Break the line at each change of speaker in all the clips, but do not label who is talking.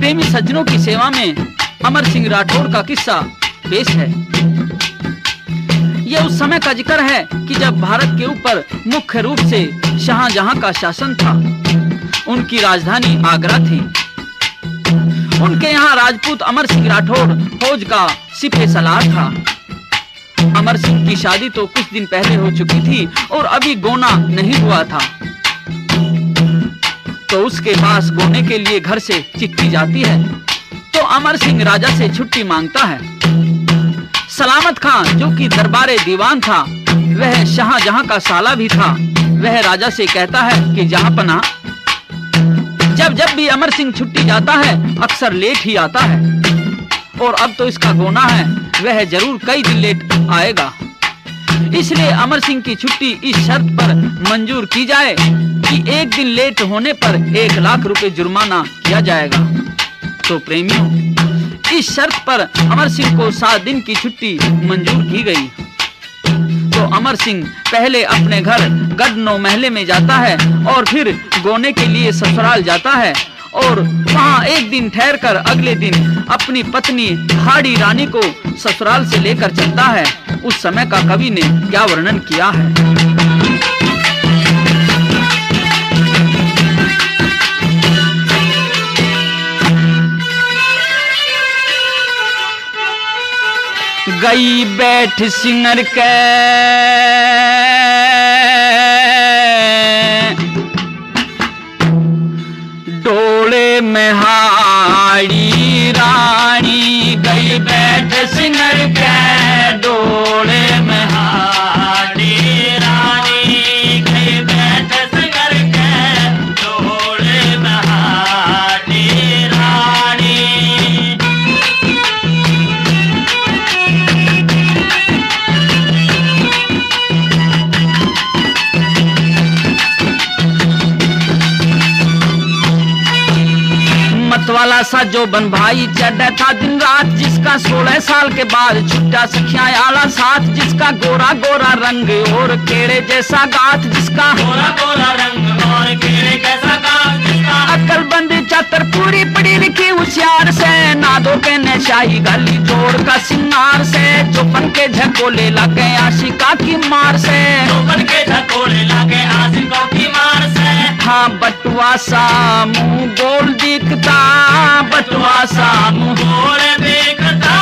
प्रेमी सज्जनों की सेवा में अमर सिंह राठौड़ का किस्सा पेश है। यह उस समय का जिक्र है कि जब भारत के ऊपर मुख्य रूप से शाहजहां का शासन था। उनकी राजधानी आगरा थी। उनके यहाँ राजपूत अमर सिंह राठौड़ फौज का सिपह सलार था। अमर सिंह की शादी तो कुछ दिन पहले हो चुकी थी और अभी गोना नहीं हुआ था। तो उसके पास गोने के लिए घर से चिट्ठी जाती है। तो अमर सिंह राजा से छुट्टी मांगता है। सलामत खान जो कि दरबारे दीवान था, वह शाहजहां का साला भी था, वह राजा से कहता है कि जहांपना, जब भी अमर सिंह छुट्टी जाता है अक्सर लेट ही आता है और अब तो इसका गोना है, वह जरूर कई दिन लेट आएगा। इसलिए अमर सिंह की छुट्टी इस शर्त पर मंजूर की जाए कि एक दिन लेट होने पर 1 लाख रुपए जुर्माना किया जाएगा। तो प्रेमियों, इस शर्त पर अमर सिंह को 7 दिन की छुट्टी मंजूर की गई। तो अमर सिंह पहले अपने घर गढ़ महले में जाता है और फिर गोने के लिए ससुराल जाता है और वहाँ एक दिन ठहरकर अगले दिन अपनी पत्नी हाड़ी रानी को ससुराल से लेकर चलता है। उस समय का कवि ने क्या वर्णन किया है। गई बैठ सिंगर के डोले में हाड़ी रानी, गई बैठ सिंगर के डोले में हाड़ी रानी, गई बैठ सिंगर के डोले में हाड़ी रानी। मतवाला सा जो बन भाई चढ़ा था दिन रात, जिसका 16 साल के बाद छुट्टा सखिया आला साथ, जिसका गोरा गोरा रंग और केड़े जैसा गाथ, जिसका गोरा गोरा रंग और केड़े जैसा गाथ, जिसका अक्लमंद चातर पूरी पढ़ी लिखी होशियार से, नादो के नशाही गाली जोड़ का सिंगार से, जो बन के झकोले लगे आशिका की मार से, जो बन के झकोले लगे आशिकों की मार से। हाँ बटुआ सा मुंह गोल दिखता, बटुआ सा मुंह गोल दिखता,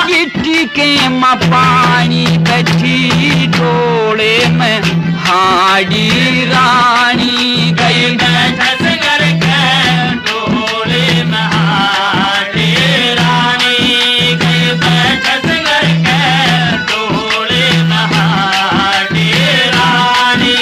गिट्टी के माँ पानी बैठी डोले में हाड़ी रानी, गई बैठ सिंगर के डोले में हाड़ी रानी, गई बैठ सिंगर के डोले में हाड़ी रानी।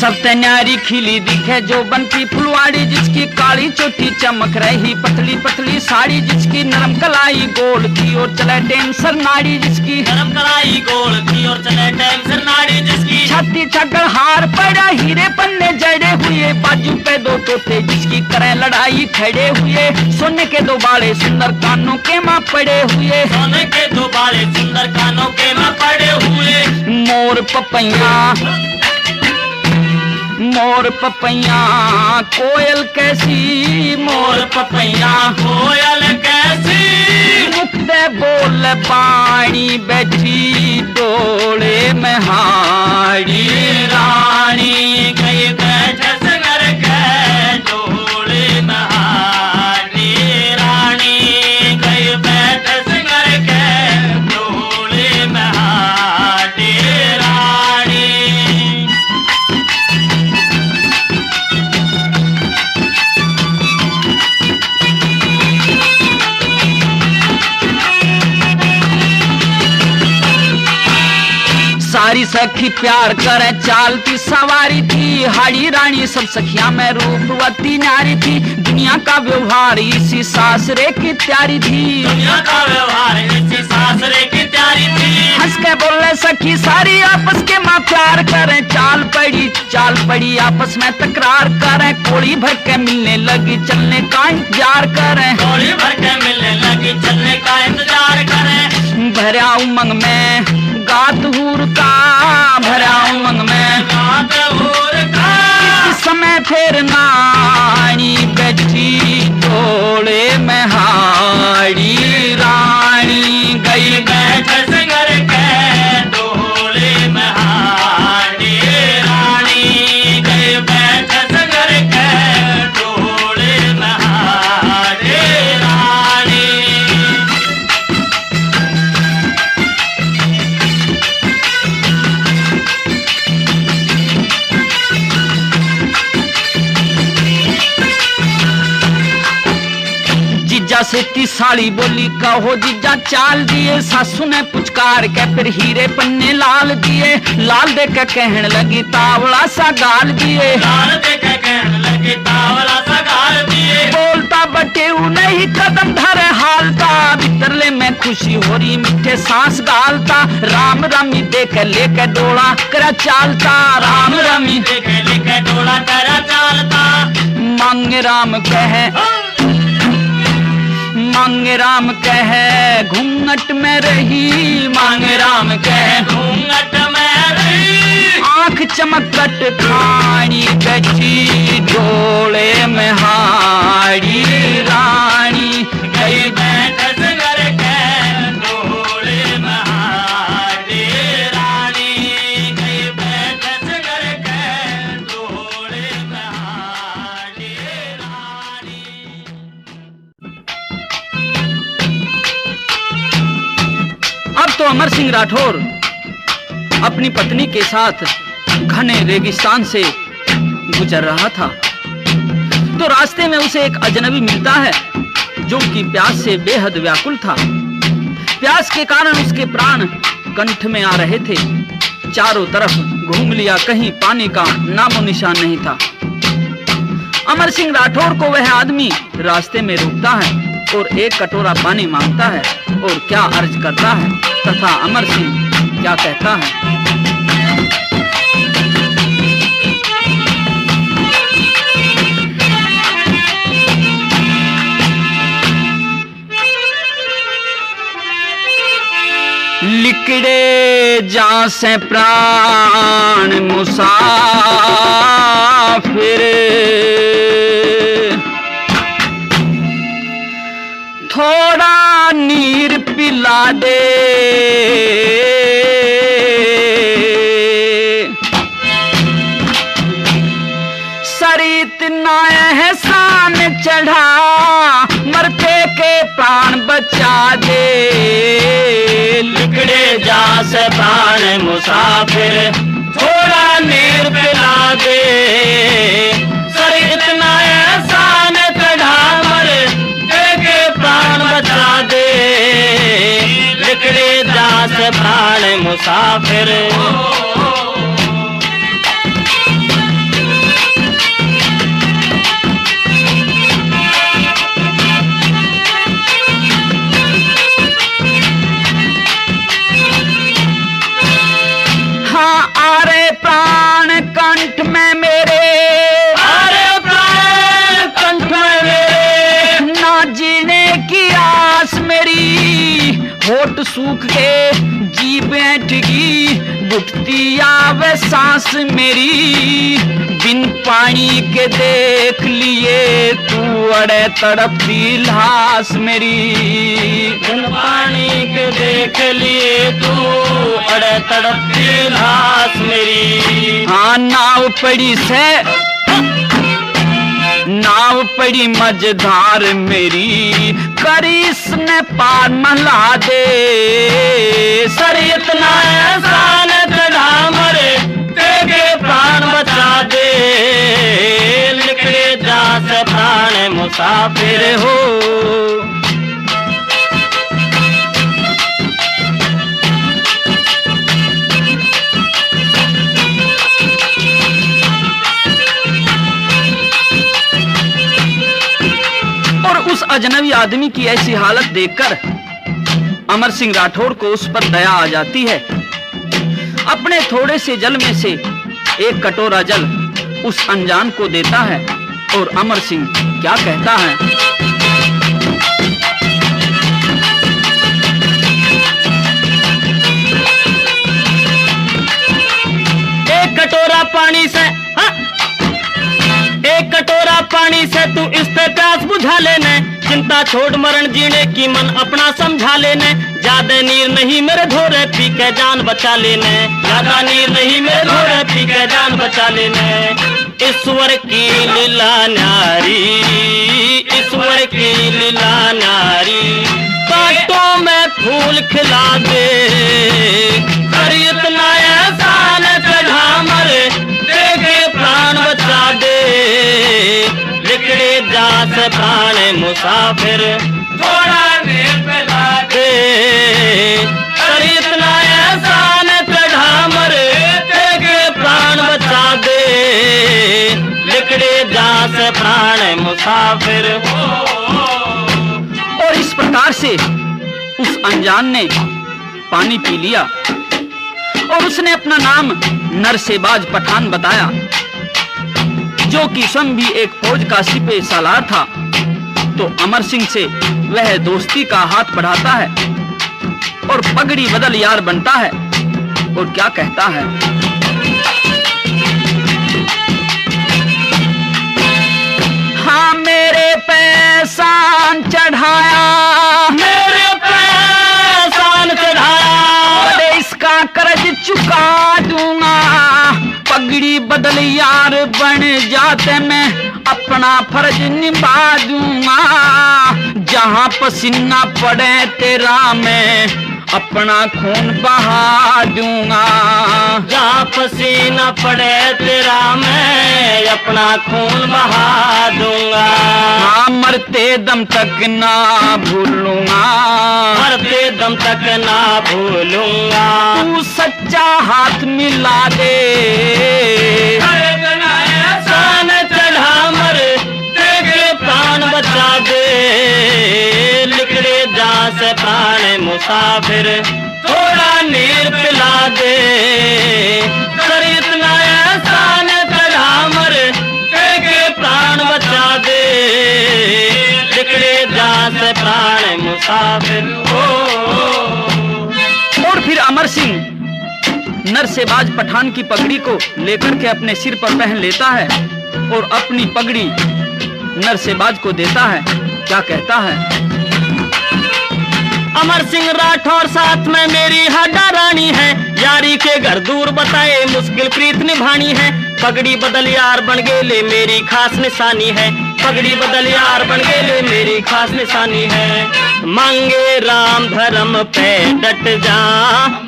सब न्यारी खिली दिखे जो बन की फुलवाड़ी, जिसकी काली चोटी चमक रही पतली पतली साड़ी, जिसकी नरम कलाई गोल थी और चले टेंसर नाड़ी, जिसकी नरम कलाई गोल थी और चले टेंसर नाड़ी, जिसकी छाती छगड़ हार पड़ा हीरे पन्ने जड़े हुए, बाजू पे 2 तोते जिसकी करें लड़ाई खड़े हुए, सोने के 2 बाले सुंदर कानों के माँ पड़े हुए, सोने के 2 बाले सुंदर कानों के माँ पड़े हुए। मोर पपैया मोर पपैया कोयल कैसी, मोर पपैया कोयल कैसी, मुक्ते बोल पानी बैठी डोले में हाड़ी रानी, गई बैठ सिंगर के डोले में हाड़ी रानी, गई बैठ सिंगर के डोले में हाड़ी रानी। सारी सखी प्यार करे चालती सवारी थी, हाड़ी रानी सब सखिया में रूपवती नारी थी, दुनिया का व्यवहार इसी सासरे की तैयारी थी, दुनिया का व्यवहार इसी सासरे की तैयारी थी। हंस के बोले सखी सारी आपस के माँ प्यार करें, चाल पड़ी आपस में तकरार करें, कोड़ी भर के मिलने लगी चलने का इंतजार करें, कोड़ी भर के मिलने लगी चलने भरा उमंग में गात हूर का, भरा उमंग में गात हूर का। इस समय फिर नानी बैठी टोले में हाड़ी, रानी गई बैठ सिंगर के टोले में हाड़ी, रानी गई बैठ सिंगर के टोले में हाड़ी, रानी। जीजा से ती साड़ी बोली, कहो जीजा चाल दिए। सासू ने पुचकार के फिर हीरे पन्ने लाल दिए। लाल दे के कहन लगी तावला सा गाल दिए, लाल दे के कहन लगी तावला सा गाल दिए। बोलता बटेऊ नहीं कदम धरे हालता, भीतरले में खुशी हो रही मीठे सांस गालता। राम रामी दे के लेके डोला करा चालता, राम रामी दे के लेके डोला करा चालता। मांगे राम कहे, मांगे राम कहे घूंघट में रही, मांगे राम कहे घूंघट में रही। आंख चमकट खानी गची डोले में हाड़ी, रानी गई बैठ सिंगर के डोले में हाड़ी, रानी गई बैठ सिंगर के डोले में हाड़ी, रानी। अब तो अमर सिंह राठौर अपनी पत्नी के साथ घने रेगिस्तान से गुजर रहा था, तो रास्ते में उसे एक अजनबी मिलता है जो कि प्यास से बेहद व्याकुल था। प्यास के कारण उसके प्राण कंठ में आ रहे थे। चारों तरफ घूम लिया, कहीं पानी का नामो निशान नहीं था। अमर सिंह राठौर को वह आदमी रास्ते में रोकता है और एक कटोरा पानी मांगता है और क्या अर्ज करता है तथा अमर सिंह क्या कहता है। लिकड़े जा से प्राण मुसाफिर, थोड़ा नीर पिला दे। सरित ना एहसान चढ़ा, मरते के प्राण बचा दे। लिकड़े जा से प्राण मुसाफिर, थोड़ा नीर पिला दे। सरित ना एहसान चढ़ा, मरते के प्राण बचा दे। लिकड़े जा से प्राण मुसाफिर। आरे प्राण कंठ में मेरे, आरे प्राण कंठ में मेरे। ना जीने की आस मेरी, होठ सूख के जी बैठगी। घुटती आवे सांस मेरी, बिन पानी के देख लिए तू अड़े तड़पती लाश मेरी। बिन पानी के देख लिए तू अड़े तड़पती लाश मेरी। हाँ नाव पड़ी से, नाव पड़ी मझधार मेरी। करीस ने पार महला दे। सरियत ना एहसान चढ़ा, मरे तेगे प्राण बचा दे। लिकड़े जा से प्राण मुसाफिर हो। उस अजनबी आदमी की ऐसी हालत देखकर अमर सिंह राठौर को उस पर दया आ जाती है। अपने थोड़े से जल में से एक कटोरा जल उस अनजान को देता है और अमर सिंह क्या कहता है।
तू इस पे प्यास बुझा लेने, चिंता छोड़ मरण जीने की मन अपना समझा लेने। ज्यादा नीर नहीं मेरे धोरे पी के जान बचा लेने, ज्यादा नीर नहीं मेरे धोरे पी के जान बचा लेने। ईश्वर की लीला न्यारी, ईश्वर की लीला न्यारी, कांटों में फूल खिला दे, कर इतना एहसान चढ़ा मर, देखे प्राण बचा दे। लिकड़े जा से प्राण मुसाफिर, थोड़ा नीर पिला दे, कर इतना एहसान चढ़ा मर, देखे प्राण बचा दे। लिकड़े जा से प्राण मुसाफिर।
और इस प्रकार से उस अनजान ने पानी पी लिया और उसने अपना नाम नरसेबाज पठान बताया, जो कि स्वयं भी एक फौज का सिपह सालार था। तो अमर सिंह से वह दोस्ती का हाथ बढ़ाता है और पगड़ी बदल यार बनता है और क्या कहता है, हाँ मेरे पैसान चढ़ाया,
मेरे पैसान चढ़ाया,
इसका कर्ज चुका दूंगा। पगड़ी बदल यार बन जाते मैं अपना फर्ज निभा दूंगा। जहां पसीना पड़े तेरा मैं अपना खून बहा दूंगा।
जहाँ पसीना पड़े तेरा मैं अपना खून बहा दूंगा।
हाँ मरते दम तक ना भूलूंगा,
मरते दम तक ना भूलूंगा।
तू सच्चा हाथ मिला दे,
एहसान चढ़ा मर, देखे प्राण बचा दे। लिकड़े जा से प्राण मुसाफिर, थोड़ा नीर पिला दे, कर इतना एहसान चढ़ा मर, देखे प्राण बचा दे। लिकड़े जा से प्राण मुसाफिर।
और फिर अमर सिंह नरसेबाज पठान की पगड़ी को लेकर के अपने सिर पर पहन लेता है और अपनी पगड़ी नरसेबाज को देता है। क्या कहता है,
अमर सिंह राठौर साथ में मेरी हड्डा रानी है, यारी के घर दूर बताए मुश्किल प्रीत निभानी है। पगड़ी बदल यार बन गेले मेरी खास निशानी है, पगड़ी बदल यार बन गेले मेरी खास निशानी है। मांगे राम धर्म पे डट जा,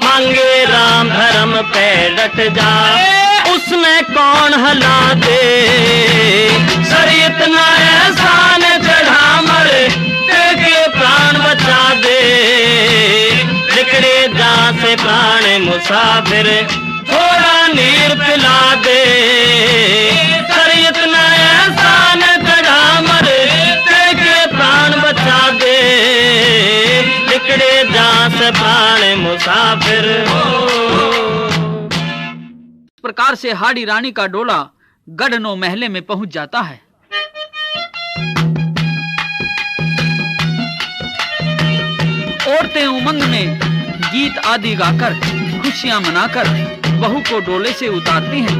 मांगे राम धर्म पे डट जा, उसने कौन हला दे। सर इतना एहसान चढ़ा मर, देखे प्राण बचा दे। लिकड़े जा से प्राण मुसाफिर, थोड़ा नीर पिला दे। सर इतना एहसान चढ़ा मर, देखे प्राण बचा दे। लिकड़े जा से प्राण मुसाफिर।
इस प्रकार से हाड़ी रानी का डोला गढ़नो महले में पहुंच जाता है। औरतें उमंग में गीत आदि गाकर खुशियां मनाकर बहू को डोले से उतारती हैं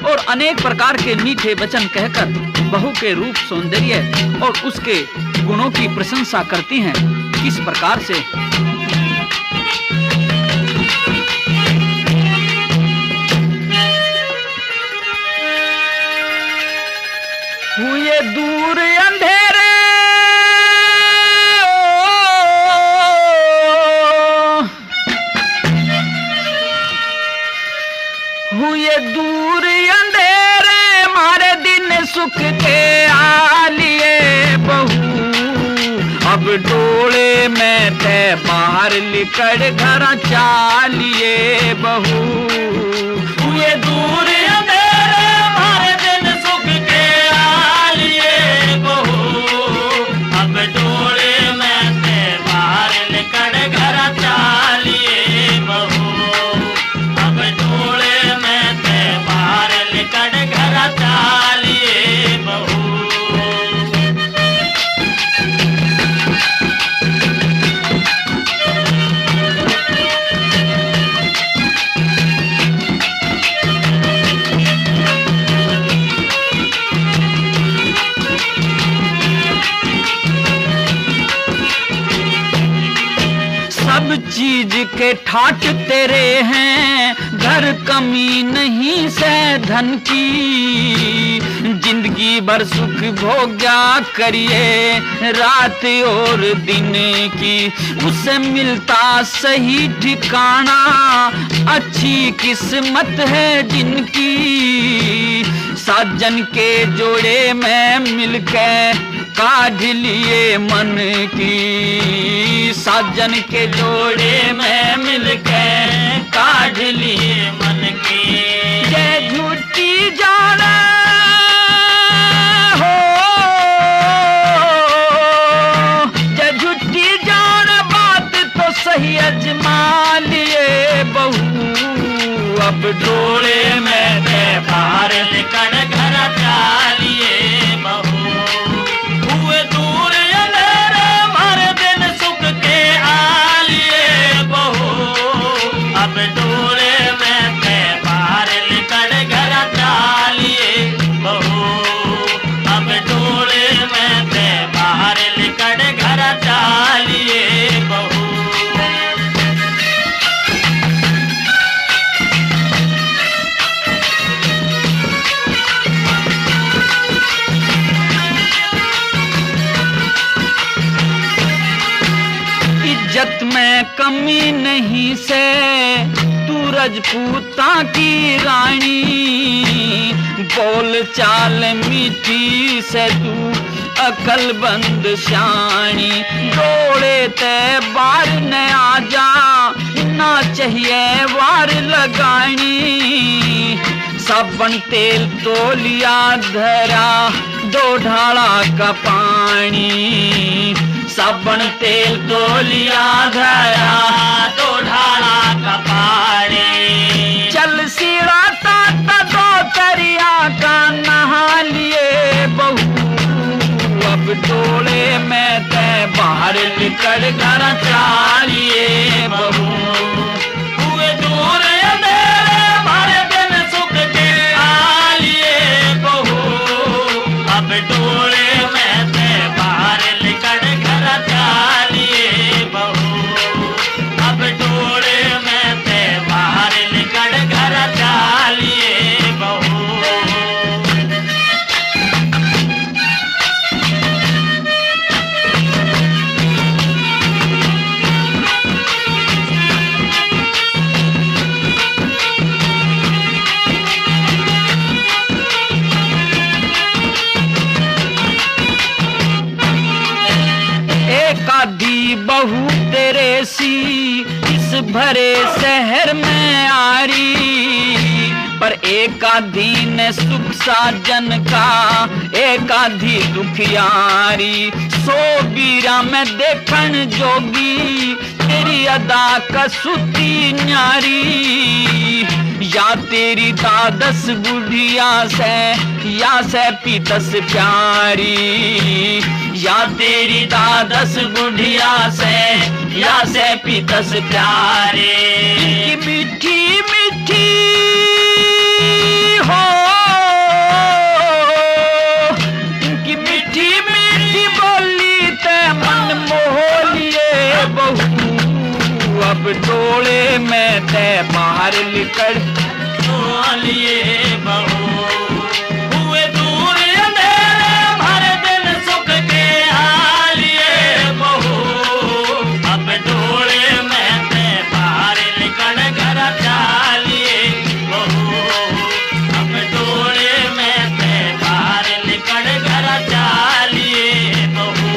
और अनेक प्रकार के मीठे वचन कहकर बहू के रूप सौंदर्य और उसके गुणों की प्रशंसा करती हैं। किस प्रकार से, हुए दूर अंधेरे हुए दूर अंधेरे, मारे दिन सुख के आलिए बहू। अब डोले में ते बाहर लिकड़ घर चालिए बहू।
हुए दूर अंधेरे, मारे दिन सुख के आलिए बहू। अब डोले में ते बाहर लिकड़ घर चालिए बहू। अब डोले में ते बाहर लिकड़ घर चालिए बहू।
सब चीज के ठाट तेरे हैं, घर कमी नहीं से धन की। जिंदगी भर सुख भोग्या करिए रात और दिन की, उससे मिलता सही ठिकाना अच्छी किस्मत है जिनकी। साजन के जोड़े में मिलकर काढ़ लिए मन की, साजन के जोड़े में मिलकर काढ़ लिए मन की। ये झूठी जान हो, ये झूठी जान बात तो सही अजमा लिए बहू। अब डोले में ते बाहर निकल घर चालिए बहू। हुए दूर अंधेरे भर दिन सुख के आलिए बहू। अब डोले में ते बाहर निकल घर चालिए बहू। अब डोले में ते बाहर निकल घर चालिए बहू। इज्जत में कमी नहीं से तू रजपूता की रानी। बोल चाल मीठी से तू अकलबंद शानी। डोले ते बार न आ जा, ना चाहिए वार लगानी। साबन तेल तो लिया धरा, दो ढाला का पानी। साबन तेल तो लिया धरा, दो ढाला का पानी। चल सीढ़ा ताता दो तरिया का नहा लिए बहू। अब डोले में ते बाहर निकल घर चालिए बहू। हुए दूर अंधेरे भर दिन सुख के आलिए बहू। अब डोले में ते बाहर निकल घर चालिए बहू। अब डोले में ते बाहर निकल घर चालिए बहू। आधी बहू तेरे सी इस भरे शहर में आ रही। पर एक आधी ने सुख साजन का, एक आधी दुखियारी। सो बीरा में देखन जोगी तेरी अदा का सुती न्यारी। या तेरी दादस बुढ़िया से या से पीतस प्यारी। या तेरी दादस बुढ़िया से या से पीतस प्यारे। इनकी मीठी मीठी हो, इनकी मीठी मीठी बोली ते मन मोह लिए बहू। अब डोले में ते बाहर निकल लिए बहू। हुए दूर अंधेरे भर दिन सुख के आलिए बहू। अब डोले में ते बाहर निकल घर चालिए बहू। अब डोले में ते बाहर निकल घर चालिए बहू।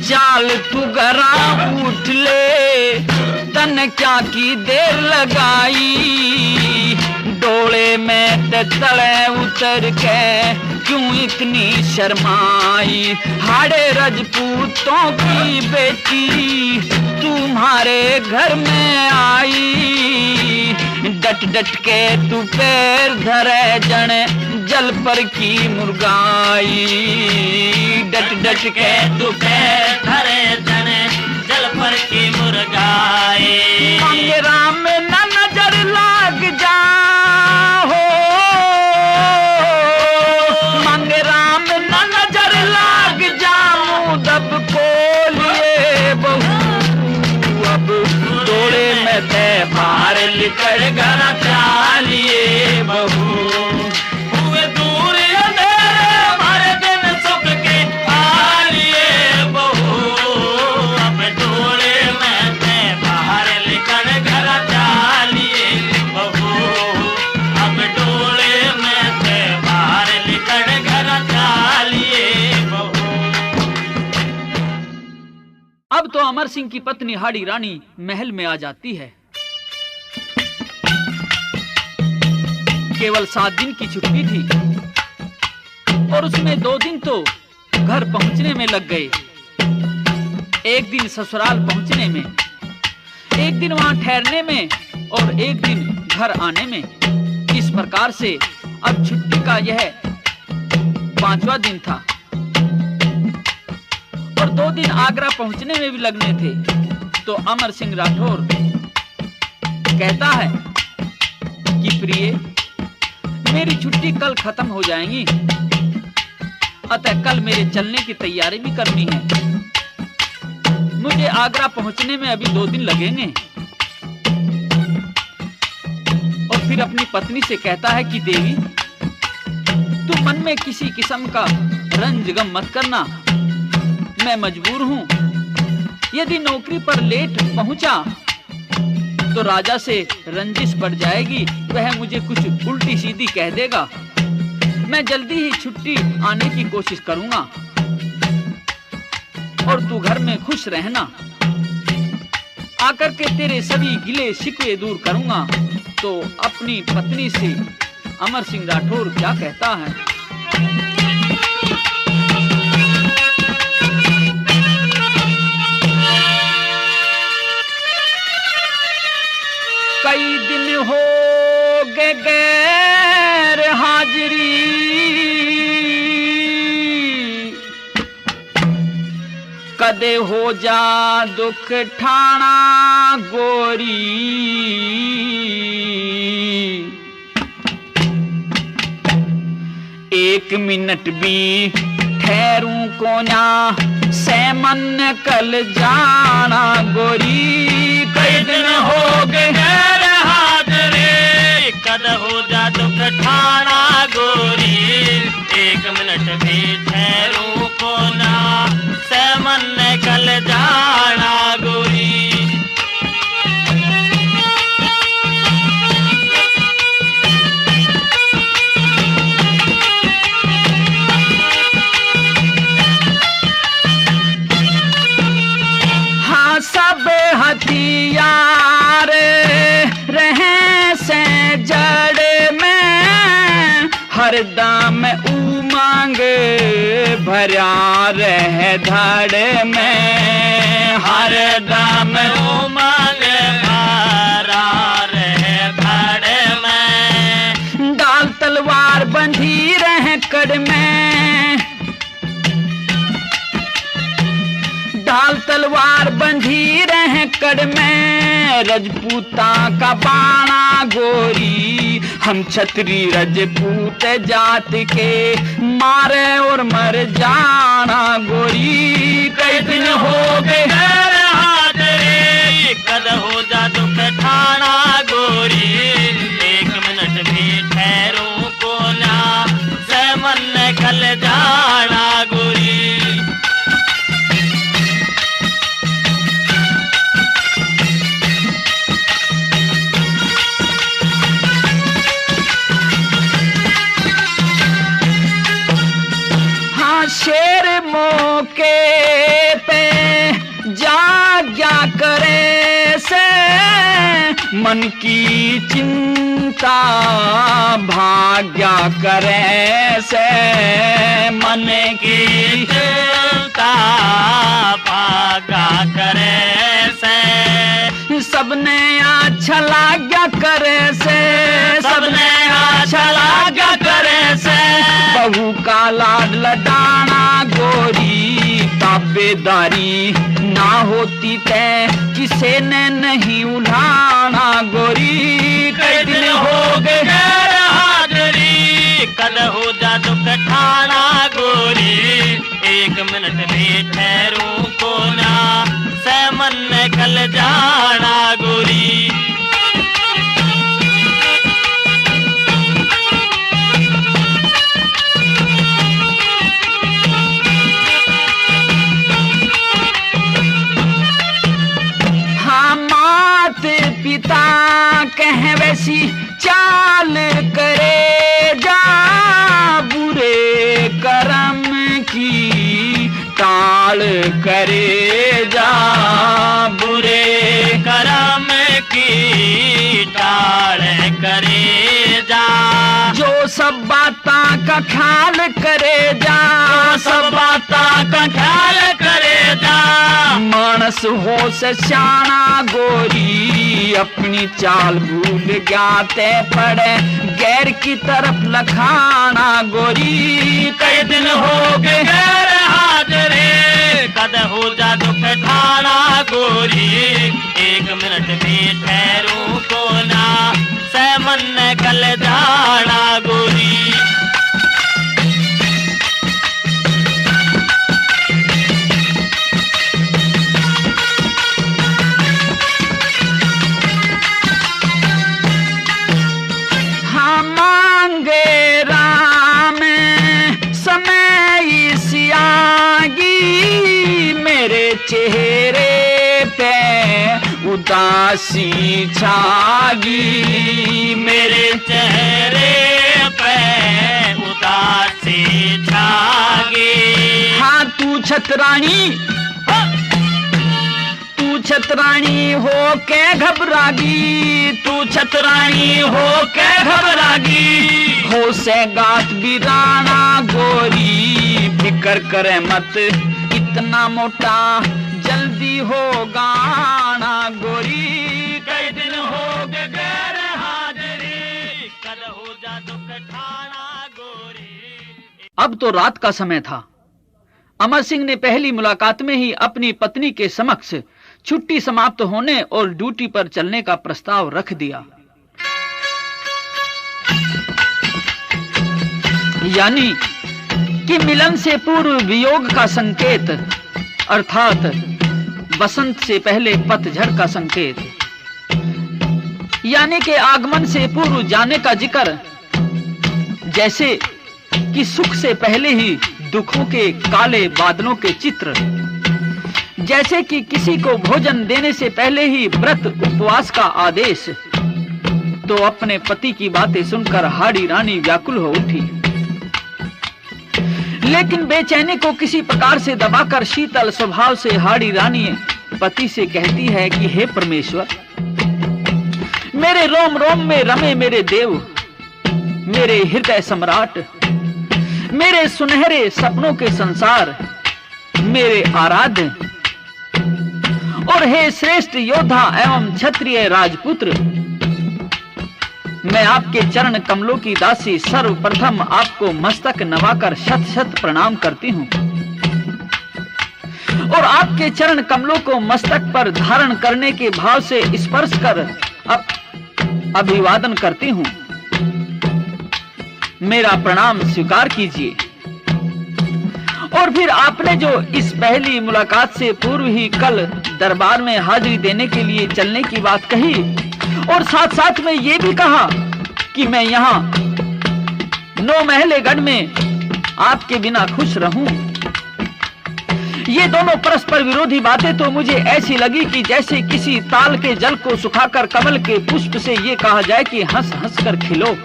चाल तू गरा उठ ले, तन क्या की देर लगाई। डोले में ते तले उतर के क्यों इतनी शर्माई। हाड़े रजपूतों की बेटी तुम्हारे घर में आई। डट डट के तू पैर धरे जने जल पर की मुर्गाई।
लटके दुखे धरे जने जल पर की मुर्गाए।
मांगे राम न नजर लाग जा हो, मांगे राम न नजर लाग जा, मुँह दब खोलिए बहू अब तोड़े में ते बाहर निकल घर चालिए बहू।
हुए दूर अंधेरे हमारे दिन सुख के आलिए बहू, अब डोले में ते बाहर निकल घर चालिए बहू, अब डोले में ते बाहर निकल घर चालिए बहू।
अब तो अमर सिंह की पत्नी हाड़ी रानी महल में आ जाती है। केवल 7 दिन की छुट्टी थी और उसमें 2 दिन तो घर पहुंचने में लग गए, 1 दिन ससुराल पहुंचने में, 1 दिन वहां ठहरने में और 1 दिन घर आने में। इस प्रकार से अब छुट्टी का यह 5वां दिन था और 2 दिन आगरा पहुंचने में भी लगने थे। तो अमर सिंह राठौर कहता है कि प्रिय, मेरी छुट्टी कल खत्म हो जाएगी, अतः कल मेरे चलने की तैयारी भी करनी है। मुझे आगरा पहुंचने में अभी 2 दिन लगेंगे। और फिर अपनी पत्नी से कहता है कि देवी, तू मन में किसी किस्म का रंज गम मत करना, मैं मजबूर हूं। यदि नौकरी पर लेट पहुंचा तो राजा से रंजिश बढ़ जाएगी, वह मुझे कुछ उल्टी सीधी कह देगा। मैं जल्दी ही छुट्टी आने की कोशिश करूंगा और तू घर में खुश रहना। आकर के तेरे सभी गिले शिकवे दूर करूंगा। तो अपनी पत्नी से अमर सिंह राठौर क्या कहता है? कई दिन हो गए गैर हाजिरी, कदे हो जा दुख ठाना गोरी। एक मिनट भी ठहरूं को ना, सेमन कल जाना गोरी।
कई दिन हो गए गैर हाजिरी, कद हो जा दुख ठाना गोरी। 1 मिनट भी ठहरूं को ना, सेमन कल जाना गोरी।
हाँ सब हथियार रहे से जड़ में, हरदम उमंग भरा रहे धड़ में।
हरदम उमंग भरा रहे धड़ में।
डाल तलवार बंधी रहे कड़ में, डाल तलवार बंधी रहे कड़ में। रजपूता का बाणा गोरी, हम छतरी रजपूत जात के, मारे और मर जाना गोरी। कई दिन हो गए
गैर हाजिरी, कद हो जा दुख ठाना गोरी। 1 मिनट भी ठहरूं को ना, सेमन कल जाना गोरी।
शेर मौके पे जाग्या करे से, मन की चिंता भाग्या करे से। मन की
चिंता भागा करे से।
सबने अच्छा लाग्या करे से,
सबने अच्छा लाग्या करे से।
बहू का लाड लडाना गोरी, ताबेदारी ना होती तय किसे ने नहीं उलाना गोरी। कई दिन हो गए
गैर हाजरी, कद हो जा दुख ठाना गोरी। 1 मिनट में ठहरूं को ना, सहमन ने कल जाना गोरी।
पिता कह वैसी चाल करे जा, बुरे कर्म की टाल करे जा,
बुरे कर्म की टाल करे जा।
जो सब बातां का ख्याल करे जा,
सब बातां का ख्याल करे जा।
मानस हो से सियाना गोरी, अपनी चाल भूल गया ते पड़े गैर की तरफ लखाना गोरी।
कई दिन हो गए गैर हाजरे, कद हो जा दुख ठाना गोरी। 1 मिनट में ठहरूं को ना, सहमन ने कल जाना गोरी।
चेहरे पे उदासी छागी,
मेरे चेहरे पे उदासी छागी।
हाँ तू छतरानी, तू छतरानी हो के घबरागी,
तू छतरानी हो के घबरागी।
हो से गात बिराना गोरी, फिकर करे मत इतना मोटा जल्दी हो गाना गोरी।
कई दिन हो गए गैर हाजरी, कद हो जा दुख ठाना गोरी।
अब तो रात का समय था। अमर सिंह ने पहली मुलाकात में ही अपनी पत्नी के समक्ष छुट्टी समाप्त होने और ड्यूटी पर चलने का प्रस्ताव रख दिया। यानी कि मिलन से पूर्व वियोग का संकेत, अर्थात बसंत से पहले पतझड़ का संकेत, यानी कि आगमन से पूर्व जाने का जिक्र। जैसे कि सुख से पहले ही दुखों के काले बादलों के चित्र, जैसे कि किसी को भोजन देने से पहले ही व्रत उपवास का आदेश। तो अपने पति की बातें सुनकर हाड़ी रानी व्याकुल हो उठी, लेकिन बेचैनी को किसी प्रकार से दबाकर शीतल स्वभाव से हाड़ी रानी पति से कहती है कि हे परमेश्वर, मेरे रोम रोम में रमे मेरे देव, मेरे हृदय सम्राट, मेरे सुनहरे सपनों के संसार, मेरे आराध्य, और हे श्रेष्ठ योद्धा एवं क्षत्रिय राजपुत्र, मैं आपके चरण कमलों की दासी सर्वप्रथम आपको मस्तक नवाकर शत शत प्रणाम करती हूँ और आपके चरण कमलों को मस्तक पर धारण करने के भाव से स्पर्श कर अभिवादन करती हूँ। मेरा प्रणाम स्वीकार कीजिए। और फिर आपने जो इस पहली मुलाकात से पूर्व ही कल दरबार में हाजिरी देने के लिए चलने की बात कही और साथ साथ में ये भी कहा कि मैं यहाँ 9 महले गढ़ में आपके बिना खुश रहूं, ये दोनों परस्पर विरोधी बातें तो मुझे ऐसी लगी कि जैसे किसी ताल के जल को सुखाकर कमल के पुष्प से ये कहा जाए कि हंस हंस कर खिलो,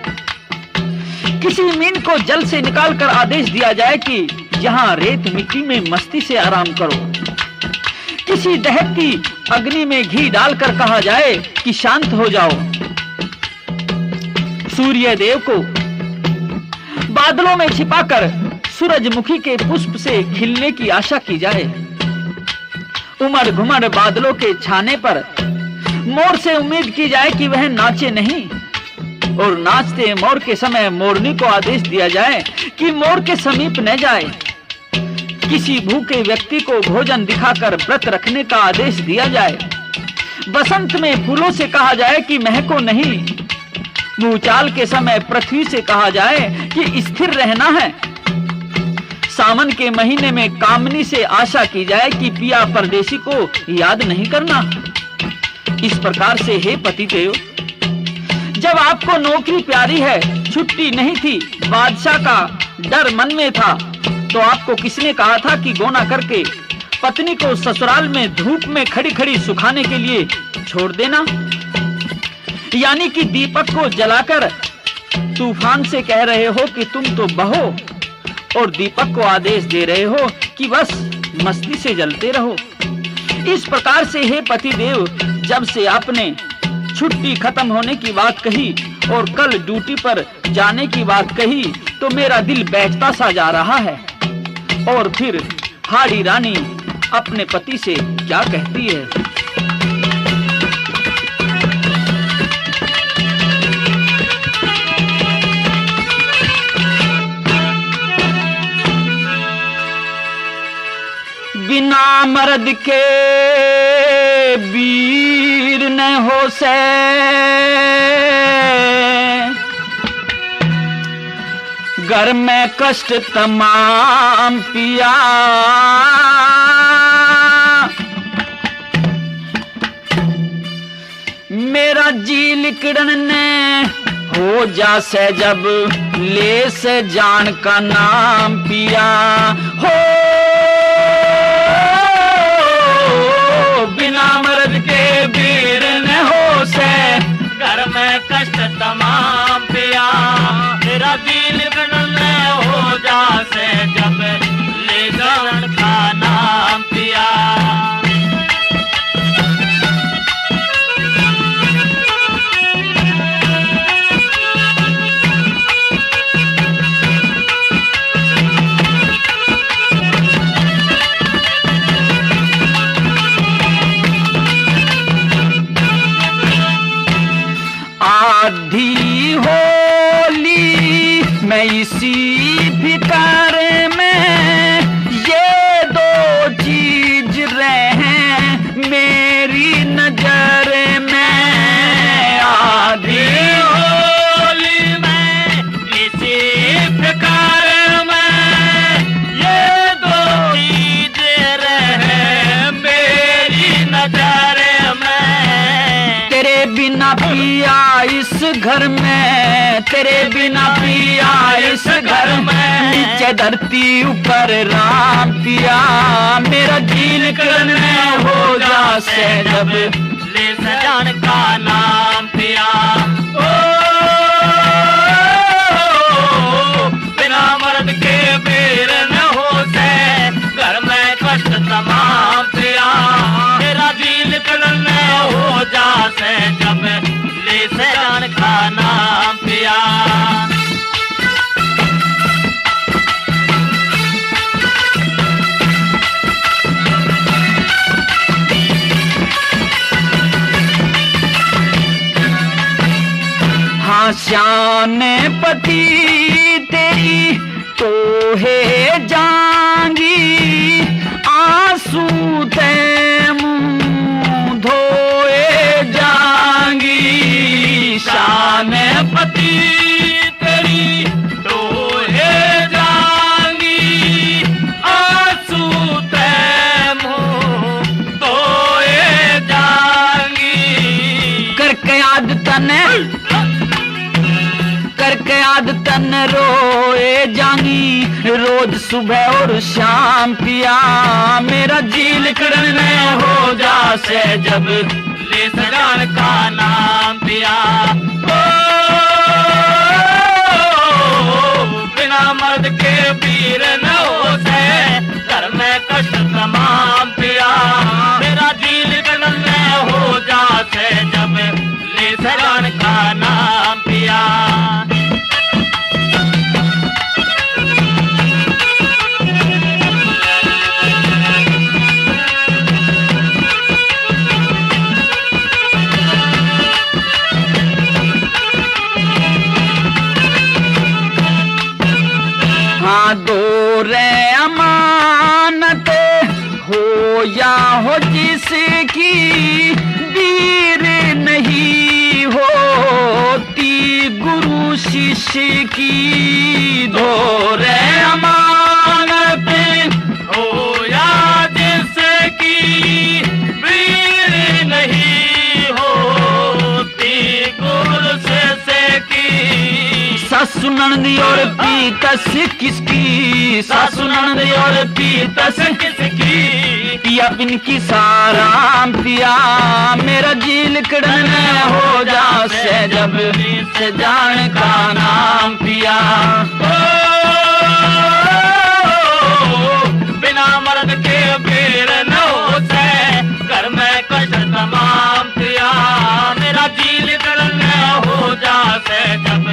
किसी मीन को जल से निकालकर आदेश दिया जाए कि यहाँ रेत मिट्टी में मस्ती से आराम करो, किसी दहकती अग्नि में घी डालकर कहा जाए कि शांत हो जाओ, सूर्य देव को बादलों में छिपाकर सूरजमुखी के पुष्प से खिलने की आशा की जाए, उमड़ घुमड़ बादलों के छाने पर मोर से उम्मीद की जाए कि वह नाचे नहीं, और नाचते मोर के समय मोरनी को आदेश दिया जाए कि मोर के समीप न जाए, किसी भूखे व्यक्ति को भोजन दिखाकर व्रत रखने का आदेश दिया जाए। बसंत में फूलों से कहा जाए कि महको नहीं। भूचाल के समय पृथ्वी से कहा जाए कि स्थिर रहना है। सावन के महीने में कामनी से आशा की जाए कि पिया परदेसी को याद नहीं करना। इस प्रकार से हे पतिदेव, जब आपको नौकरी प्यारी है, छुट्टी नहीं थी, बादशाह का डर मन में था, तो आपको किसने कहा था कि गोना करके पत्नी को ससुराल में धूप में खड़ी खड़ी सुखाने के लिए छोड़ देना? यानी कि दीपक को जलाकर तूफान से कह रहे हो कि तुम तो बहो, और दीपक को आदेश दे रहे हो कि बस मस्ती से जलते रहो। इस प्रकार से हे पतिदेव, जब से आपने छुट्टी खत्म होने की बात कही और कल ड्यूटी पर जाने की बात कही, तो मेरा दिल बैठता सा जा रहा है। और फिर हाड़ी रानी अपने पति से क्या कहती है? बिना मर्द के वीर न हो से, घर में कष्ट तमाम पिया। मेरा जी लिकड़न ने हो जा से जब ले से जान का नाम पिया। हो बिना मर्द के वीर न हो से,
घर में कष्ट तमाम पिया। तेरा दिल गणन हो जा से जब ले गण का नाम पिया।
आधी होली मैं इसी भिकार में, ये दो चीज रहे मेरी नजर में। आधी
होली में इसी भिकार में, ये दो चीज रहे मेरी नजर में।
तेरे बिना पिया इस घर में, तेरे बिना पिया इस घर में, नीचे धरती ऊपर राम पिया। मेरा दिल करने हो जा से जब
ले सजान का नाम पिया। ओ बिना मर्द के वीर न हो से, घर में कष्ट तमाम पिया। तेरा दिल करने हो जा से जब ले सजान का नाम पिया।
हाँ शान पति तेरी तो है जांगी, आंसू ते मुंह धोए जांगी। शान
पति तेरी तो है जांगी, आंसू ते मुंह धोए जांगी।
करके याद तने, करके याद तन रोए जांगी, रोज सुबह और शाम पिया। मेरा जी लिखने हो जा से जब
ले सजान का नाम पिया। ओ बिना मर्द के वीर न हो से, घर में कष्ट तमाम पिया। मेरा दिल गगन में हो जा से जब ले सजान का नाम पिया।
हाँ दो रे अमा या हो जिसकी वीर नहीं होती गुरु शिष्य की धोरे अमानत
हो या जिसकी वीर नहीं होती गुरु शिष्य की।
सासु ननद और पीतस किसकी, सासु ननद और पीतस
किसकी।
पिया बिन की साराम पिया मेरा जील कड़न हो जा से जब से जान का नाम पिया।
बिना मर्द के वीर न हो से घर में कष्ट तमाम पिया मेरा जील कड़न हो जा से जब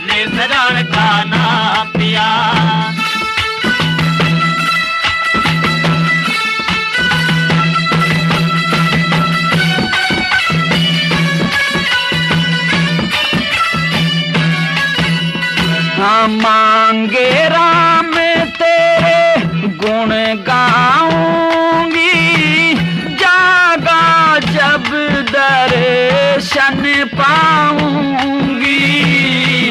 ले सजान का नाम पिया।
मांगे राम तेरे गुण गाऊंगी जागा जब दर्शन पाऊंगी।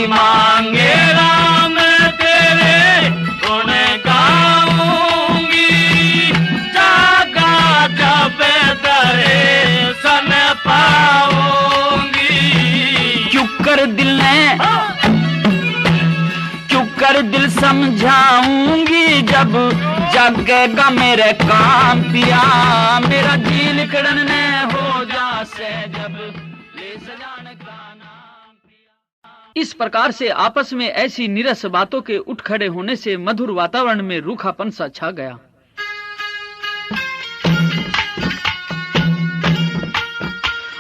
मांगे राम तेरे गुण गाऊंगी जागा जब दर्शन पाऊंगी।
क्यों कर दिल ने कर दिल समझाऊंगी जब जगेगा मेरे काम पिया मेरा जील कड़न ने हो जा से जब ले सजान का नाम पिया। इस प्रकार से आपस में ऐसी निरस बातों के उठ खड़े होने से मधुर वातावरण में रूखापन सा छा गया।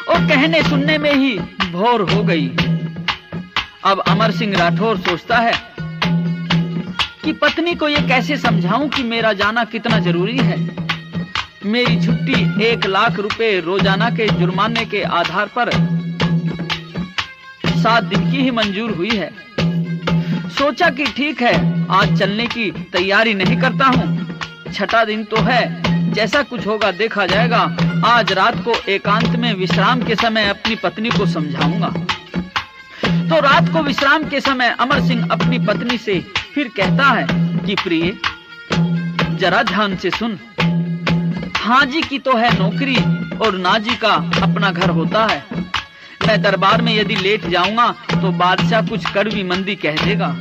और कहने सुनने में ही भोर हो गई। अब अमर सिंह राठौर सोचता है कि पत्नी को ये कैसे समझाऊं कि मेरा जाना कितना जरूरी है। मेरी छुट्टी 1 लाख रुपए रोजाना के जुर्माने के आधार पर 7 दिन की ही मंजूर हुई है। सोचा कि ठीक है आज चलने की तैयारी नहीं करता हूं, छठा दिन तो है, जैसा कुछ होगा देखा जाएगा। आज रात को एकांत में विश्राम के समय अपनी पत्नी को समझाऊंगा। तो रात को विश्राम के समय अमर सिंह अपनी पत्नी से फिर कहता है कि प्रिय जरा ध्यान से सुन, हाँ जी की तो है नौकरी और ना जी का अपना घर होता है। मैं दरबार में यदि लेट जाऊंगा तो बादशाह कुछ कड़वी मंदी कह देगा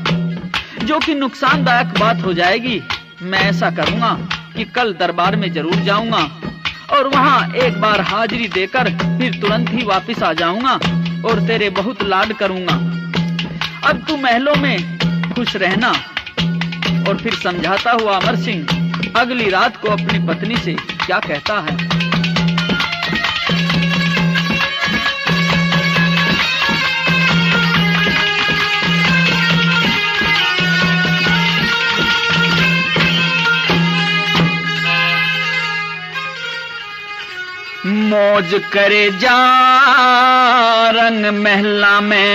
जो कि नुकसानदायक बात हो जाएगी। मैं ऐसा करूंगा कि कल दरबार में जरूर जाऊंगा और वहां एक बार हाजिरी देकर फिर तुरंत ही वापस आ जाऊंगा और तेरे बहुत लाड करूंगा। अब तू महलों में खुश रहना। और फिर समझाता हुआ अमर सिंह अगली रात को अपनी पत्नी से क्या कहता है। मौज करे जा रंग महला में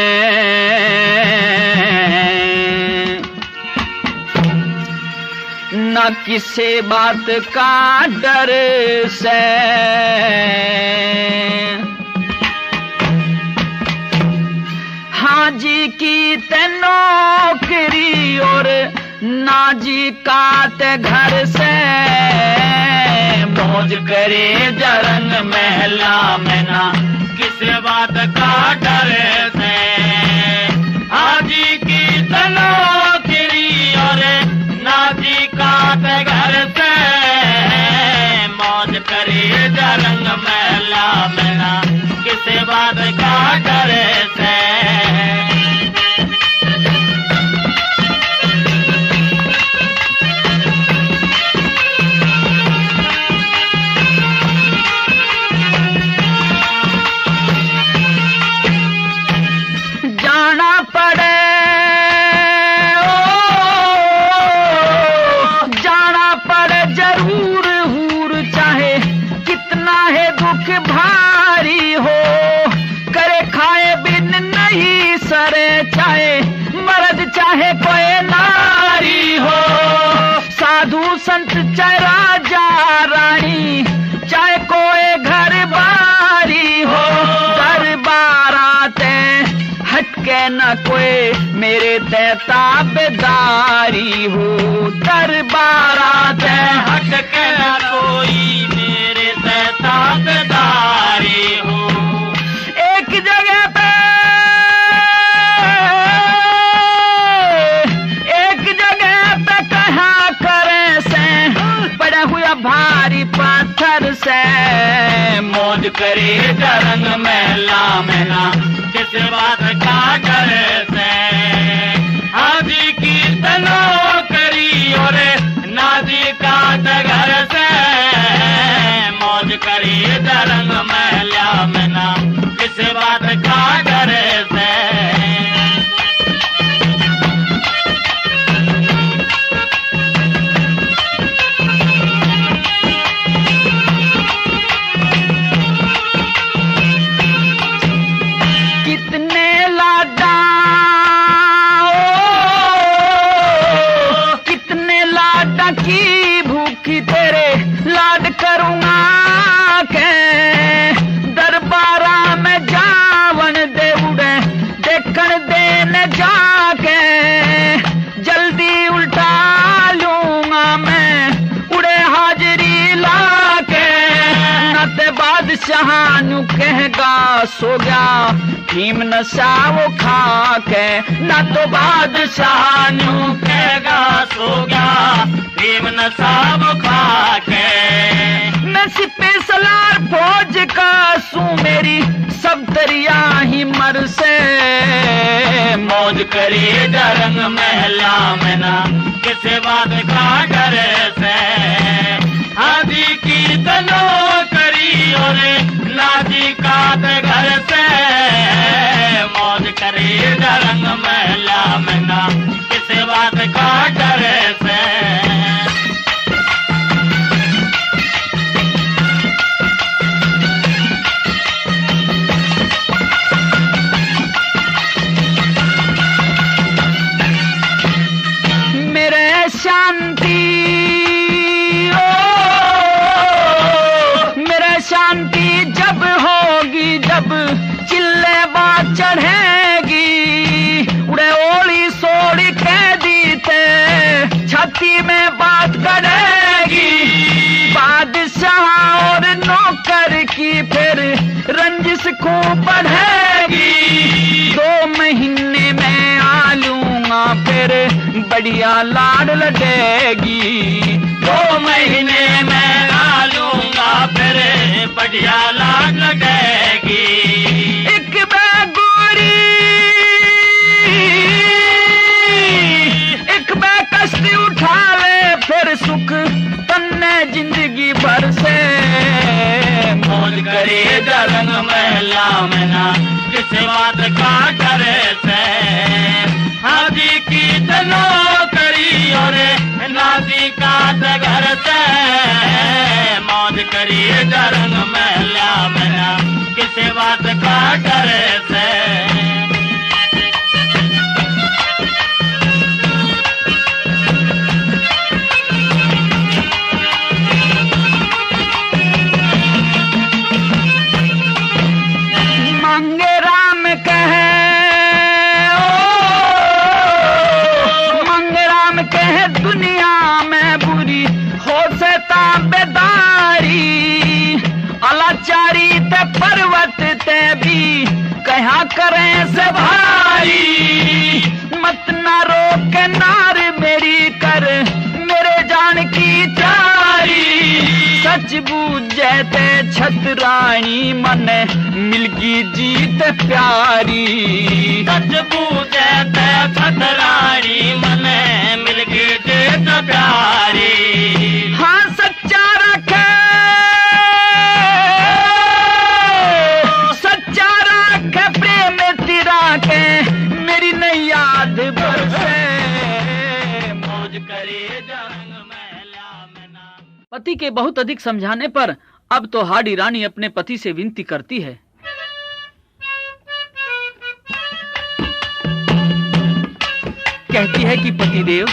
न किसी बात का डर से। हाँ जी की ते नौकरी और ना जी का ते घर से। मौज करे जरंग महला में ना
किस बात का डर से। हाजी की तनोकरी और नाजी का घर से। मौज करे जरंग महला में ना किस बात का डर से।
भारी हो करे खाए बिन नहीं सरे, चाहे मर्द चाहे कोई नारी हो। साधु संत चाहे राजा रानी न कोई मेरे ते ताबेदारी हो, दरबारा ते
हट के न कोई मेरे से ताबेदारी हो।
एक जगह पे कहा करे से पड़ा हुआ भारी पत्थर से,
मौज करे रंग महला में ना किस बात का डर से, हाजी की तनो करी और नाजी का घर से, मौज करे रंग महला में ना किस बात का डर से।
की भूखी तेरे लाड करूंगा के, दरबारा में जावन दे उड़े देखन देने जाके, जल्दी उल्टा लूंगा मैं उड़े हाजरी लाके, नते बादशाह नू कहेगा सो गया भीम नशा वो खा के, न तो बादशाह नू
कहेगा सो गया भीम नशा वो खा के,
नसीब पे सलार फौज का सू मेरी सब दरिया ही मर से,
मौज करे रंग महला में ना किस बात का डर से, हाजी की तनो करी और नाजी का घर से, मौज करे रंग महला में ना किस बात का डर से।
शांति जब होगी, जब चिल्ले बात चढ़ेगी, उड़े ओली सोड़ी कह दी थे छाती में बात करेगी, बादशाह और नौकर की फिर रंजिश खूब बढ़ेगी, 2 महीने में आ लूंगा फिर बढ़िया लाड लगेगी,
2 महीने में आ लूंगा फिर बढ़िया लाड लगेगी,
एक गोरी एक कश्ती उठा ले फिर सुख तन्ने जिंदगी भर से,
मौज करे रंग महला में ना किस बात का डर से, हाजी की तनो करी और नाजी का घर से, मौज करी रंग महला में ना किस बात का डर से।
मांगे राम कहे दुनिया में बुरी हो से ताबेदारी, अलाचारी ते पर्वत ते भी कहा करें से भारी, मत ना रोक नार मेरी कर मेरे जान की चारी, सच बूझे ते छतरानी मन मिलगी जीत प्यारी,
सच बूझे ते छतरानी मन मिलगी जीत प्यारी,
हाँ सच्चा रखे प्रेम तेरा के मेरी नई याद बरसे,
मौज करे रंग महला में ना।
पति के बहुत अधिक समझाने पर अब तो हाडी रानी अपने पति से विनती करती है, कहती है कि पतिदेव,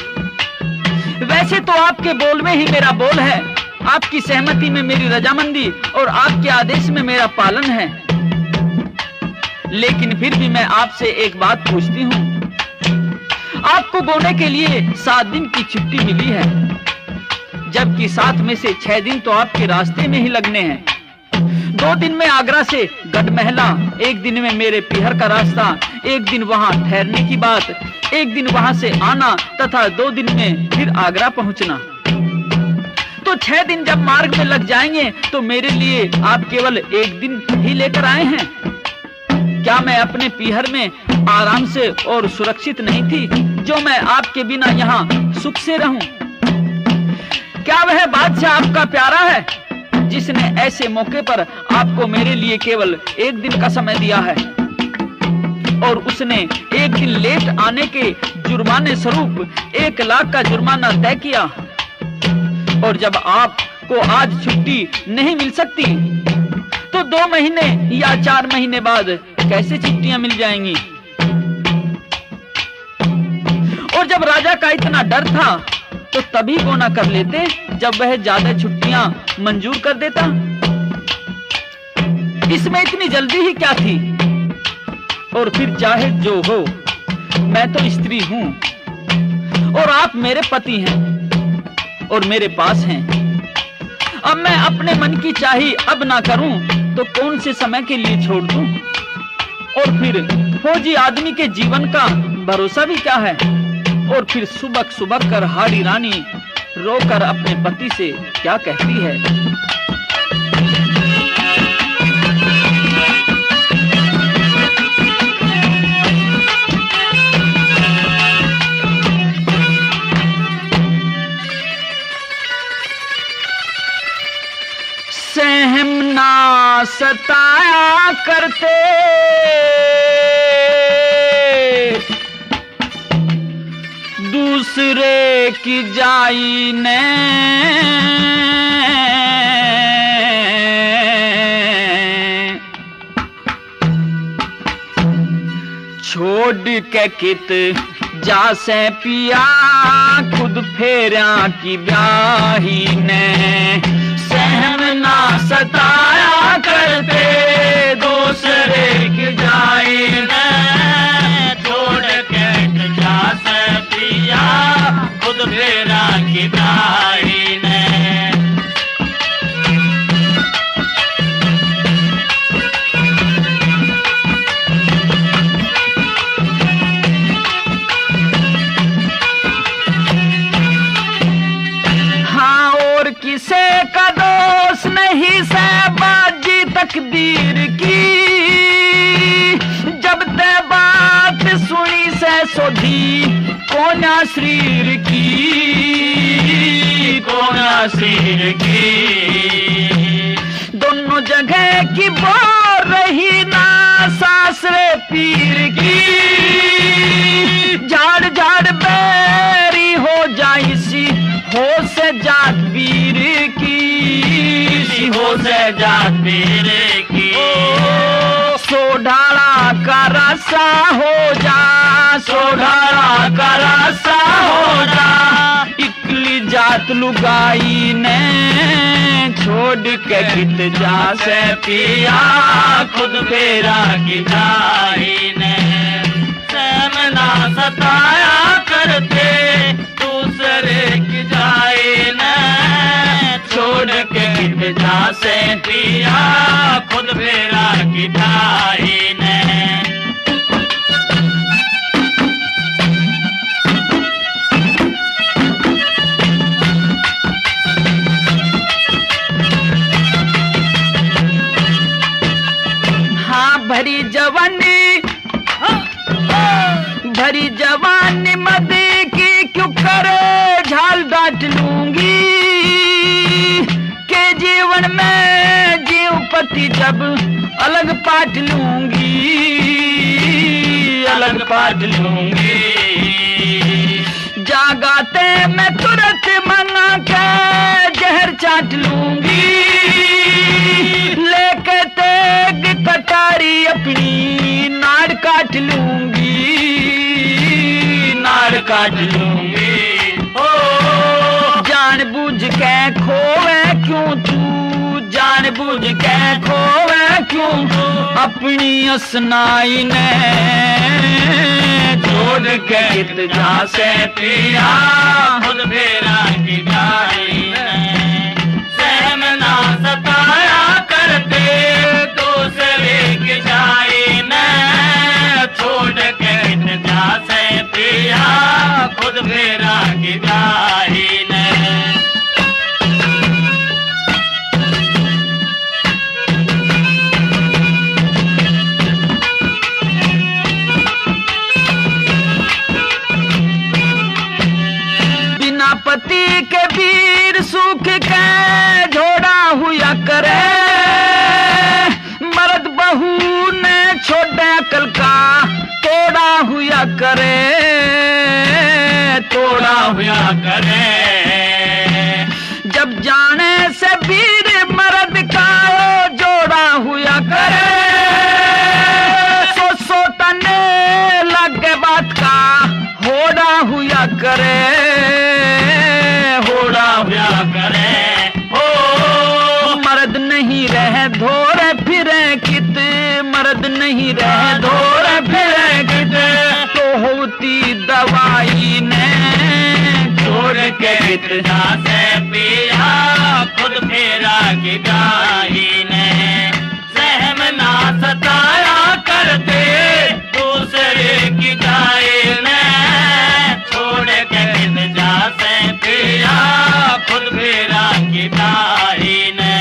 वैसे तो आपके बोल में ही मेरा बोल है, आपकी सहमति में मेरी रजामंदी और आपके आदेश में मेरा पालन है, लेकिन फिर भी मैं आपसे एक बात पूछती हूँ। आपको बोने के लिए 7 दिन की छुट्टी मिली है, जबकि 7 में से 6 दिन तो आपके रास्ते में ही लगने हैं। 2 दिन में आगरा से गढ़महला, 1 दिन में मेरे पीहर का रास्ता, 1 दिन वहां ठहरने की बात, 1 दिन वहां से आना तथा 2 दिन में फिर आगरा पहुंचना। तो 6 दिन जब मार्ग में लग जाएंगे तो मेरे लिए आप केवल 1 दिन ही लेकर आए हैं। क्या मैं अपने पीहर में आराम से और सुरक्षित नहीं थी, जो मैं आपके बिना यहाँ सुख से रहूं? क्या वह बादशाह आपका प्यारा है, जिसने ऐसे मौके पर आपको मेरे लिए केवल 1 दिन का समय दिया है, और उसने 1 दिन लेट आने के जुर्माने स्वरूप 1 लाख का जुर्माना तय किया? और जब आपको आज छुट्टी नहीं मिल सकती, तो 2 महीने या 4 महीने बाद कैसे छुट्टियां मिल जाएंगी? और जब राजा का इतना डर था, तो तभी वो ना कर लेते जब वह ज्यादा छुट्टियां मंजूर कर देता। इसमें इतनी जल्दी ही क्या थी? और फिर चाहे जो हो, मैं तो स्त्री हूं और आप मेरे पति हैं और मेरे पास हैं। अब मैं अपने मन की चाही अब ना करूं तो कौन से समय के लिए छोड़ दूं? और फिर फौजी आदमी के जीवन का भरोसा भी क्या है? और फिर सुबह कर हाड़ी रानी रोकर अपने पति से क्या कहती है? सहम ना सताया करते दूसरे की जाई ने, छोड़ के कित जासे पिया खुद फेरा की ब्याही ने। सहम ना सताया करते दूसरे की जाई ने, छोड़ के जासे पिया खुद फेरा की ब्याही ने। किसे का दोष नहीं सहबाजी तकदीर की, जब ते बात सुनी से सोधी कोना शरीर की, कोना शरीर की। दोनों जगह की बोल रही ना सासरे पीर की, झाड़ झाड़ बैरी हो जाई सी हो से जात वीर की, हो से जात वीर की। सोढ़ाला का रसा हो जा, सोढ़ाला का रसा हो जा, इकली जात लुगाई ने छोड़ के कित जा से पिया खुद फेरा की जाई ने। सहमना सताया करते दूसरे की जाए न, छोड़ के कित जा से पिया खुद फेरा की जाए न। हाँ भरी जवानी, भरी जवानी मदी की क्यों करे झाल डांट लूंगी, के जीवन में जीव पति जब अलग पाट लूंगी, अलग पाट लूंगी। जागाते मैं तुरंत मंगा के जहर चाट लूंगी, लेके तेग कटारी अपनी नाड़ काट लूंगी, नाड़ काट लूंगी। ओ जान बूझ के खोवे क्यों तू जानबूझ के खोवे क्यों अपनी असनाई ने, छोड़ के इत्जा से पिया
खुद फेरा की जाई सहम ना सताया करते दूसरे की जाई ने, छोड़ के इत्जा से पिया खुद फेरा की जाई ने।
पति के वीर सूख के झोड़ा हुआ करे, मर्द बहू ने छोड़े अकल का तोड़ा हुआ करे,
तोड़ा हुआ करे।
जब जाने से वीर मर्द का जोड़ा हुआ करे, सो तने लगे बात का होड़ा हुआ करे,
होड़ा हुआ करे। हो
मर्द नहीं रहे धोरे फिरे कित, मर्द नहीं रहे धोरे फिरे कित, तो होती दवाई ने,
छोड़ के इत्जा से पिया खुद फेरा की जाई ने, सहम ना सताया करते दूसरे की जाई ने, छोड़ के इत्जा से पिया खुद फेरा की जाई ने।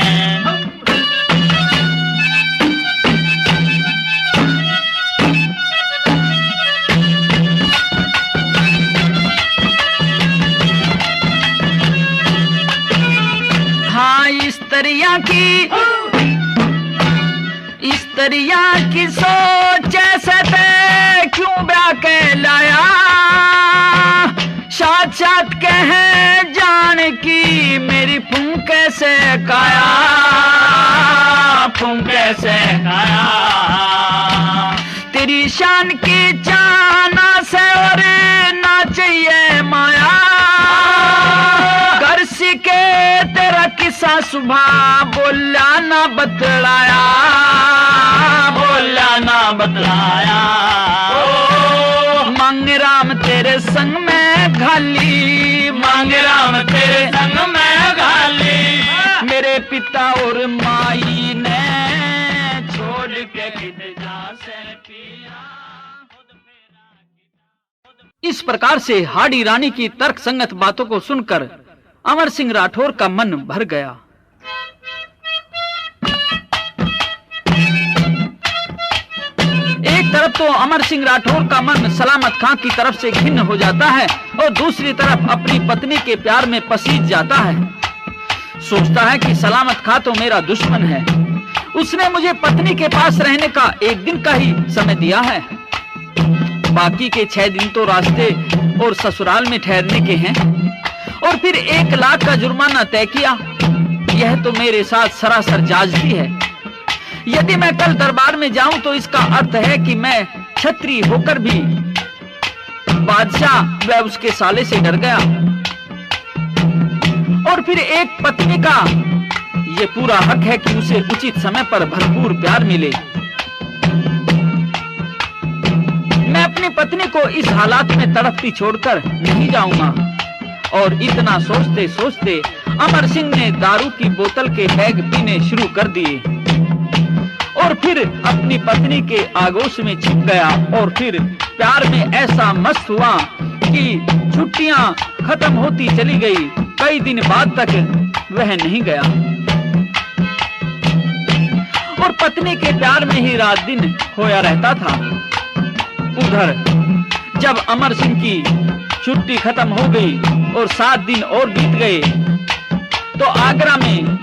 स्त्रियां की सोच ऐसे थे क्यों ब्याह के लाया, साथ साथ कहे जान की मेरी फूंके से काया,
फूंके से काया।
तेरी शान की चाना से और ना चाहिए माया, घर सीखे तेरा किस्सा सुबह बोला ना बतलाया,
बोला ना बतलाया।
मांग राम तेरे संग में घाली,
मांग राम तेरे संग में घाली,
मेरे पिता और माई ने छोड़ के इत्जा से पिया। इस प्रकार से हाड़ी रानी की तर्क संगत बातों को सुनकर अमर सिंह राठौर का मन भर गया। एक तरफ तो अमर सिंह राठौर का मन सलामत खां की तरफ से घिन्न हो जाता है और दूसरी तरफ अपनी पत्नी के प्यार में पसीज जाता है। सोचता है कि सलामत खां तो मेरा दुश्मन है, उसने मुझे पत्नी के पास रहने का एक दिन का ही समय दिया है, बाकी के 6 दिन तो रास्ते और ससुराल में ठहरने के हैं, और फिर 1 लाख का जुर्माना तय किया। यह तो मेरे साथ सरासर जाजती है। यदि मैं कल दरबार में जाऊं तो इसका अर्थ है कि मैं छत्री होकर भी बादशाह व उसके साले से डर गया, और फिर एक पत्नी का ये पूरा हक है कि उसे उचित समय पर भरपूर प्यार मिले। मैं अपनी पत्नी को इस हालात में तड़पती छोड़कर नहीं जाऊंगा। और इतना सोचते सोचते अमर सिंह ने दारू की बोतल के बैग पीने शुरू कर दिए और फिर अपनी पत्नी के आगोश में छिप गया, और फिर प्यार में ऐसा मस्त हुआ कि छुट्टियां खत्म होती चली गई। कई दिन बाद तक वह नहीं गया और पत्नी के प्यार में ही रात दिन खोया रहता था। उधर जब अमर सिंह की छुट्टी खत्म हो गई और 7 दिन और बीत गए तो आगरा में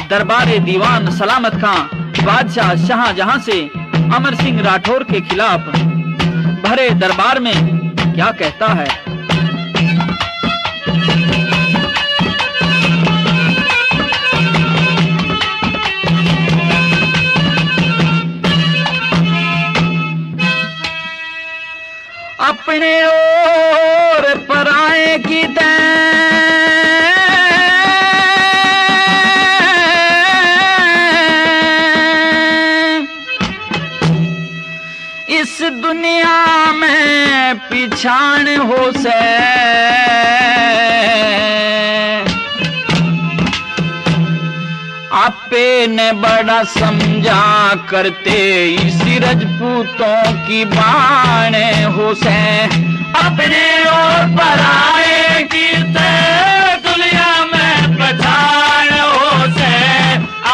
दरबारे दीवान सलामत खां बादशाह शाहजहां से अमर सिंह राठौर के खिलाफ भरे दरबार में क्या कहता है। अपने और पराए की पछाण हो से। आपे ने बड़ा समझा करते इसी रजपूतों की बाण हो से।
अपने और पराए की दुनिया में पछाण हो से।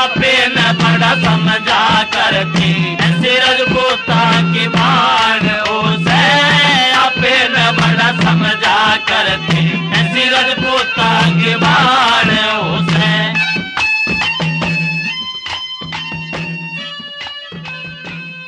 आपे ने बड़ा समझा करती ऐसी रजपूता की बाण हो से। आपे ने बड़ा समझा करती ऐसी रजपूता की बाण